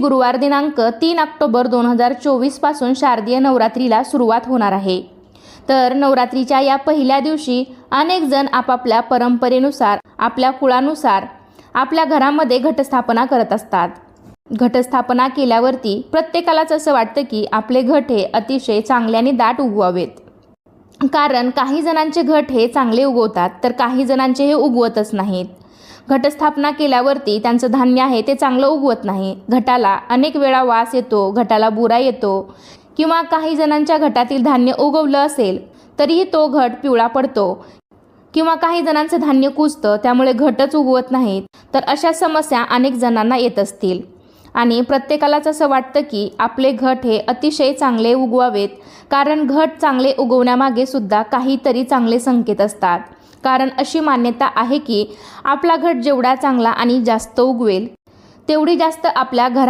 गुरुवार दिनांक 3 ऑक्टोबर 2024 पासून शारदीय नवरात्रीला सुरुवात होणार आहे। तर नवरात्रीच्या या पहिल्या दिवशी अनेक जण आपापल्या परंपरेनुसार, आपल्या कुळानुसार आपल्या घरामध्ये घटस्थापना करत असतात। घटस्थापना केल्यावरती प्रत्येकालाच असं वाटतं की आपले घट हे अतिशय चांगले आणि दाट उगवावेत। कारण काही जणांचे घट हे चांगले उगवतात, तर काही जणांचे हे उगवतच नाहीत। घटस्थापना केल्यावरती त्यांचं धान्य आहे ते चांगलं उगवत नाही। घटाला अनेक वेळा वास येतो, घटाला बुरा येतो, किंवा काही जणांच्या घटातील धान्य उगवलं असेल तरीही तो घट पिवळा पडतो, किंवा काही जणांचं धान्य कुजतं, त्यामुळे घटच उगवत नाहीत। तर अशा समस्या अनेक जणांना येत असतील आणि प्रत्येकालाच असं वाटतं की आपले घट हे अतिशय चांगले उगवावेत। कारण घट चांगले उगवण्यामागे सुद्धा काहीतरी चांगले संकेत असतात। कारण अशी मान्यता आहे की आपला घट जेवढा चांगला आणि जास्त उगवेल तेवढी जास्त आपल्या घरात